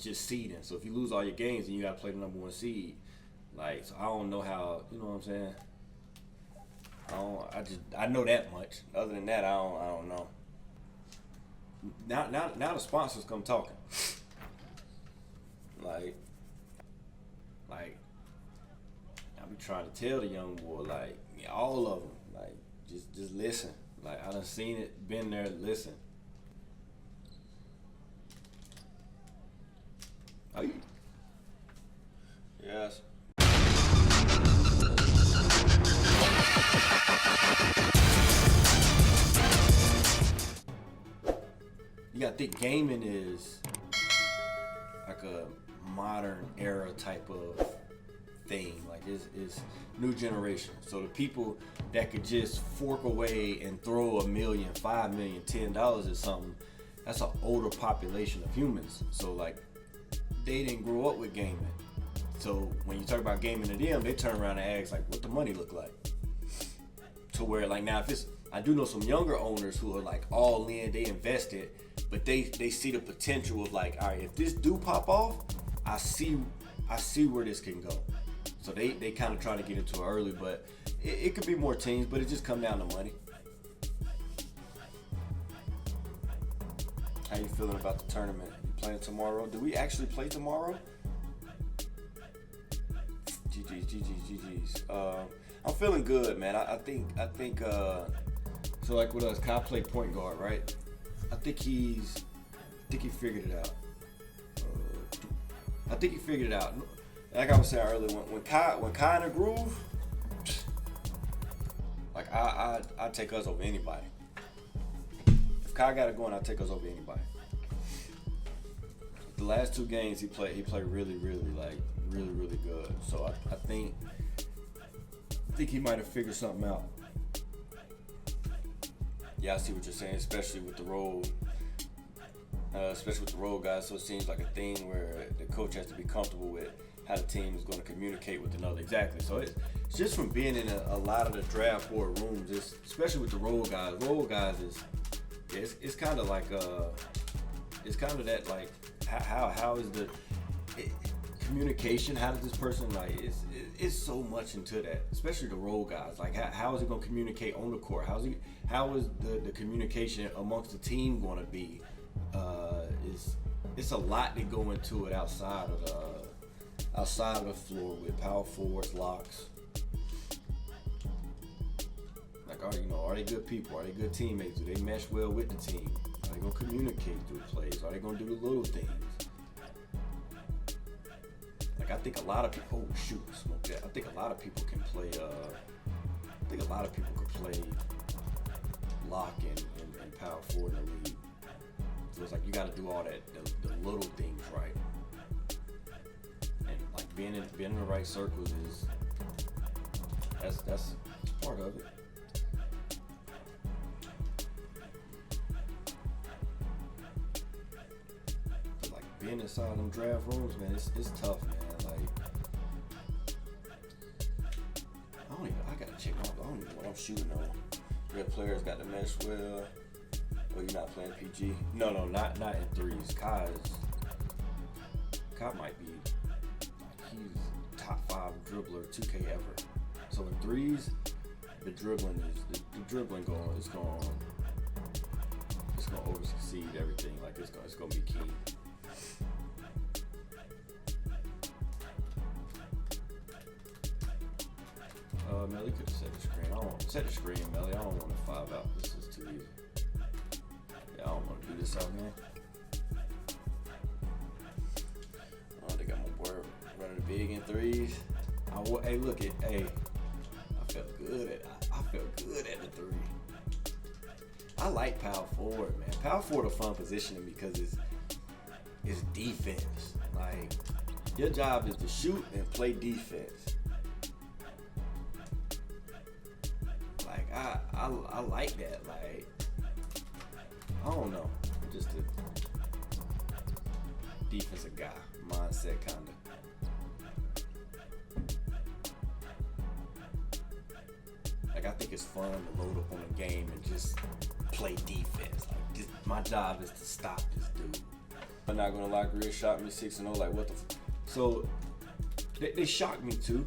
it's just seeding. So if you lose all your games, then you gotta play the number 1 seed. Like, so I don't know how, you know what I'm saying? I know that much. Other than that, I don't know. Now the sponsors come talking. Like I be trying to tell the young boy, like, all of them, like, just listen. Like, I done seen it, been there, listen. Are you? Yes. You gotta think gaming is like a modern era type of thing. Like, it's new generation. So the people that could just fork away and throw $1 million, $5 million, $10 at something, that's an older population of humans. So like, they didn't grow up with gaming. So when you talk about gaming to them, they turn around and ask, like, what the money look like? To where, like, now if it's, I do know some younger owners who are like all in, they invested, but they see the potential of, like, all right, if this do pop off, I see where this can go. So they kind of try to get into it early, but it could be more teams, but it just come down to money. How you feeling about the tournament? You playing tomorrow? Do we actually play tomorrow? GG's. I'm feeling good, man. I think so, like with us, Kai play point guard, right? I think he figured it out. I think he figured it out. Like I was saying earlier, when Kai in a groove, like I take us over anybody. If Kai got it going, I take us over anybody. The last 2 games he played really good. So I think he might have figured something out. Yeah, I see what you're saying, especially with the role guys. So it seems like a thing where the coach has to be comfortable with how the team is going to communicate with another. Exactly. So it's just from being in a lot of the draft board rooms, especially with the role guys. Role guys it's kind of like it's kind of that, like, how is the communication? How does this person, like, it's so much into that, especially the role guys. Like, how is he going to communicate on the court? How is the communication amongst the team going to be? It's a lot that go into it outside of the floor with power forwards, locks. Like, are they good people? Are they good teammates? Do they mesh well with the team? Are they gonna communicate through plays? Are they gonna do the little things? Like, I think a lot of people. Oh shoot, smoke that. I think a lot of people can play. Lock and power forward in the league. So it's like you got to do all that, the little things right. And like being in the right circles that's part of it. But like being inside them draft rooms, man, it's tough, man. Like, I gotta check I don't even know what I'm shooting on. Red players got the mesh well. Oh, you're not playing PG? No, not in threes. Kai might be, like, he's top 5 dribbler 2K ever. So in threes, the dribbling going, it's gonna over succeed everything. Like, it's gonna be key. Melly could have set the screen. Set the screen, Melly. I don't want to 5 out. This is too easy. Yeah, I don't want to do this out, man. Oh, they got my boy running the big in threes. Hey, look at, hey. I felt good at the 3. I like power forward, man. Power forward a fun position because it's defense. Like, your job is to shoot and play defense. Like, I like that. Like, I don't know, just a defensive guy mindset, kinda. Like, I think it's fun to load up on a game and just play defense. Like, my job is to stop this dude. I'm not gonna lie, Greer shocked me 6-0. Like what the? So they shocked me too,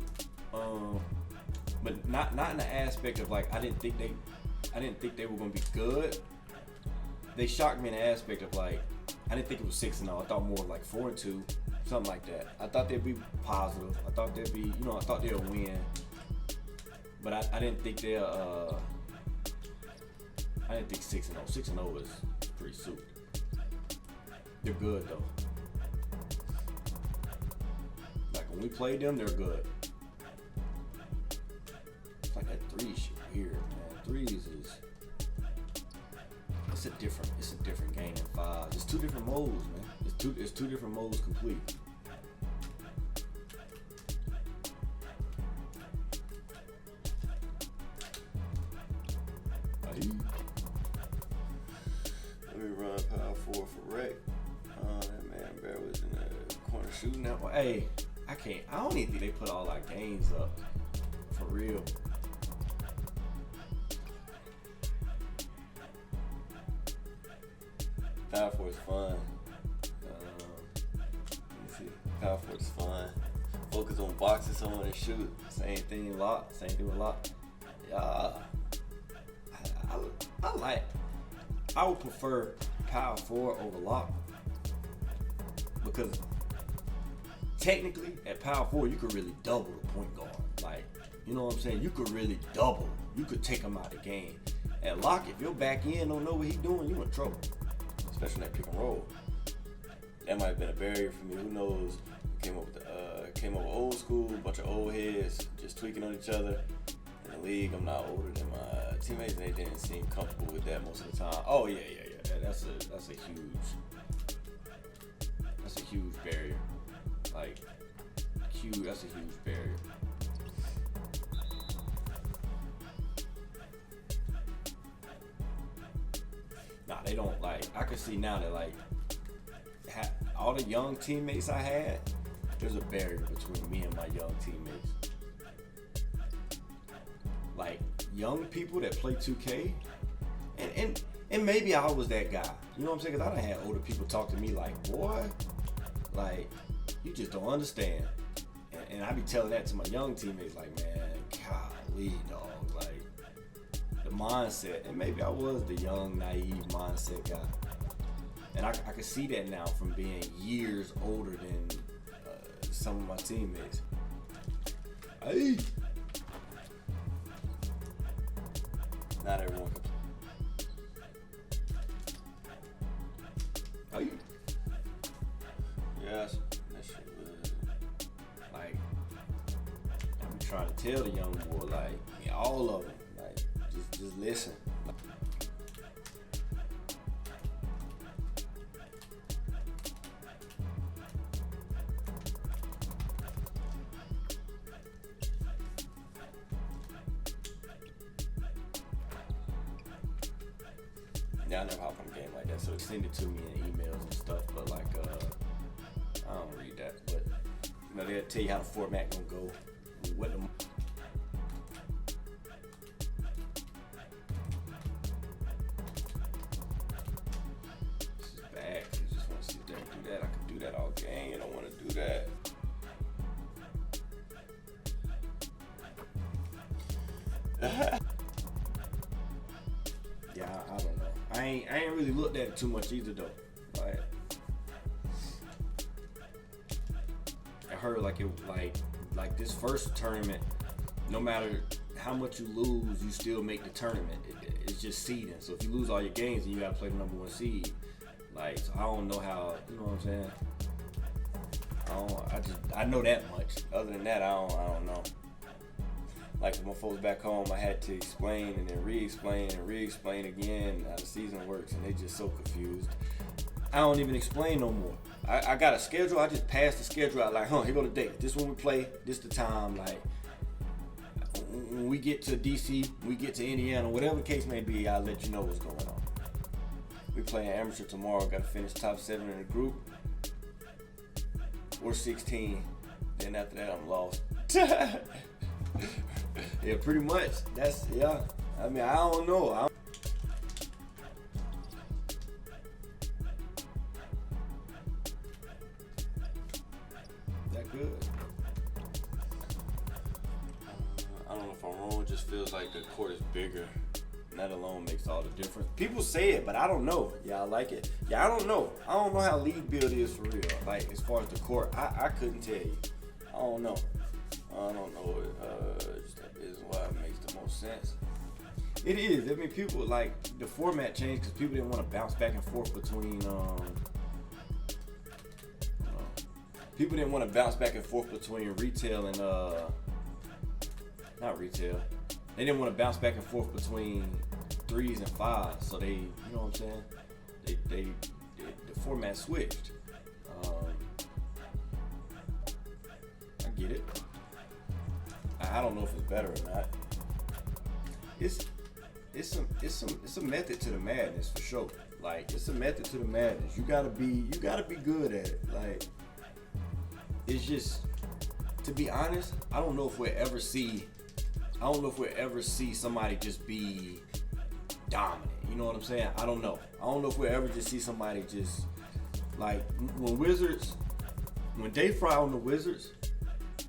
but not in the aspect of like I didn't think they were gonna be good. They shocked me in the aspect of like I didn't think it was 6-0. I thought more of like 4-2, something like that. I thought they'd be positive. I thought they'd be, I thought they'll win. But I didn't think they'll. I didn't think 6-0. 6-0 is pretty super. They're good though. Like when we played them, they're good. It's like that three shit weird, man. Threes is it's a different game than fives. It's two different modes, man. It's two different modes complete. Let me run power forward for Rick. That man Bear was in the corner shooting that one. Hey, I don't even think they put all our games up. For real. Power forward is fun. Let's see. Power forward is fun. Focus on boxing someone and shoot. Same thing lock. Same thing with lock. Yeah. I would prefer power forward over lock because technically at power forward you could really double the point guard. Like, you know what I'm saying? You could really double. You could take him out of the game. At lock, if your back end don't know what he's doing, you in trouble. Especially in that pick and roll. That might have been a barrier for me. Who knows? Came up old school, a bunch of old heads just tweaking on each other. In the league, I'm not older than my teammates, and they didn't seem comfortable with that most of the time. Oh yeah. That's a huge barrier. Like that's a huge barrier. Nah, they don't like. I can see now that like all the young teammates I had, there's a barrier between me and my young teammates. Like young people that play 2K, and maybe I was that guy. You know what I'm saying? Because I done had older people talk to me like, boy, like you just don't understand. And I be telling that to my young teammates like, man, golly, dog, like the mindset. And maybe I was the young, naive mindset guy. And I can see that now from being years older than some of my teammates. Hey. Not everyone can play. Are you? Yes, that shit was like I'm trying to tell the young boy, like, yeah, all of them, like, just listen. Yeah, I never hop on a game like that, so send it to me in emails and stuff, but like, I don't read that, but, they'll tell you how the format gonna go, what the... This is bad, you just wanna sit there and do that. I can do that all game, you don't wanna do that. Yeah, I don't know. I ain't really looked at it too much either though. Like, I heard like this first tournament, no matter how much you lose, you still make the tournament. It's just seeding. So if you lose all your games, then you gotta play the number 1 seed. Like, so I don't know how. You know what I'm saying? I know that much. Other than that, I don't know. Like with my folks back home, I had to explain and then re-explain and re-explain again how the season works, and they just so confused. I don't even explain no more. I got a schedule. I just pass the schedule out like, here go the date. This when we play. This the time. Like when we get to DC, we get to Indiana, whatever the case may be, I'll let you know what's going on. We playing amateur tomorrow. Got to finish top 7 in the group. Or 16. Then after that, I'm lost. Yeah, pretty much. That's, yeah. I mean, I don't know. good. I don't know if I'm wrong. It just feels like the court is bigger. And that alone makes all the difference. People say it, but I don't know. Yeah, I like it. Yeah, I don't know. I don't know how league build is for real. Like, as far as the court, I couldn't tell you. I don't know. Just that is why it makes the most sense. It is. I mean, people, like, the format changed because people didn't want to bounce back and forth between, people didn't want to bounce back and forth between retail and, not retail. They didn't want to bounce back and forth between 3s and 5s, so they, you know what I'm saying? The format switched. I get it. I don't know if it's better or not. It's a method to the madness for sure. Like, it's a method to the madness. You gotta be good at it. Like, it's just, to be honest, I don't know if we'll ever see somebody just be dominant. You know what I'm saying? I don't know. I don't know if we'll ever just see somebody just, like, when Dave Fry on the Wizards,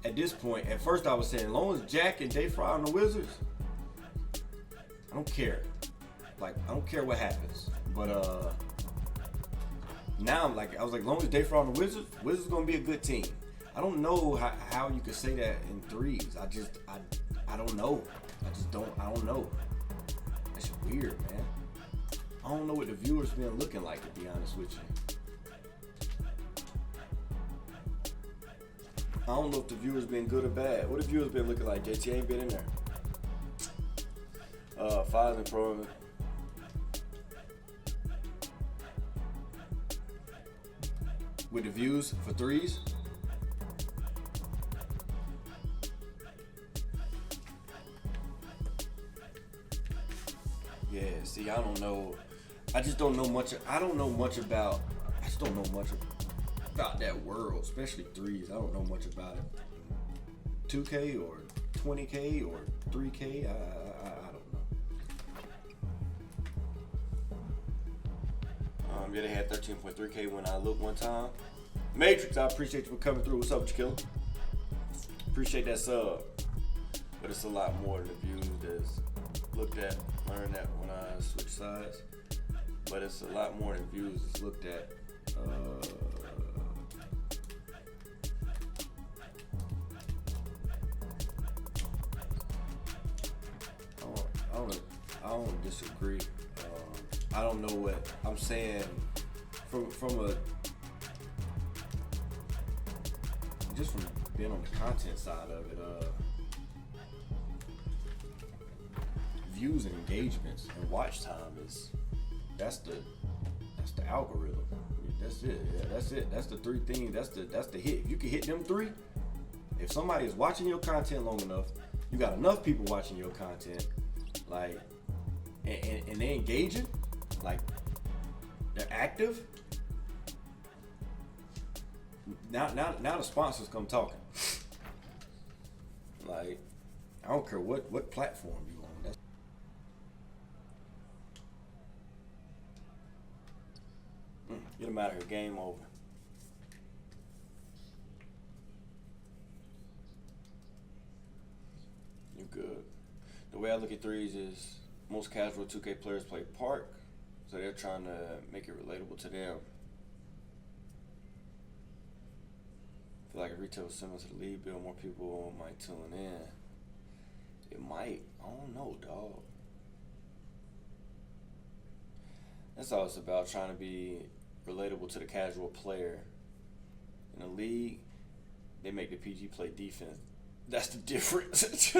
at this point, at first I was saying, as long as Jack and Dave Fry on the Wizards, I don't care. Like, I don't care what happens. But now I'm like, I was like, as long as Dave Fry on the Wizards gonna be a good team. I don't know how you could say that in 3s. I don't know. I don't know. That's weird, man. I don't know what the viewers been looking like, to be honest with you. I don't know if the viewers been good or bad. What the viewers been looking like? JT ain't been in there. 5s and pro. With the views for 3s. Yeah, see, I don't know. I just don't know much. I just don't know much about that world, especially 3s. I don't know much about it. 2K or 20K or 3K. I don't know. Yeah, they had 13.3K when I looked one time. Matrix, I appreciate you for coming through. What's up with you, killer? Appreciate that sub. But it's a lot more than the views that's looked at. Learned that when I switch sides. But it's a lot more than views that's looked at. I don't disagree. I don't know what I'm saying from being on the content side of it. Views and engagements and watch time that's the algorithm. That's it. Yeah, that's it. That's the 3 things. That's the hit. If you can hit them 3, if somebody is watching your content long enough, you got enough people watching your content, like, and they engaging, like, they're active. Now the sponsors come talking. Like, I don't care what platform you on. That's get them out of here. Game over. You good. The way I look at 3s is most casual 2K players play park, so they're trying to make it relatable to them. I feel like if retail was similar to the league build, more people might tune in. It might. I don't know, dog. That's all it's about, trying to be relatable to the casual player. In the league, they make the PG play defense. That's the difference.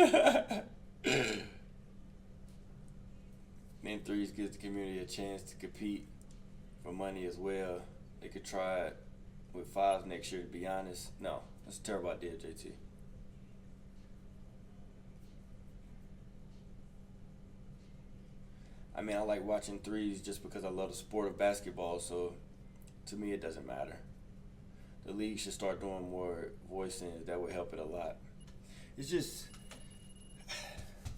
Then 3s gives the community a chance to compete for money as well. They could try it with 5s next year, to be honest. No, that's a terrible idea, JT. I mean, I like watching 3s just because I love the sport of basketball, so to me it doesn't matter. The league should start doing more voicing. That would help it a lot. It's just,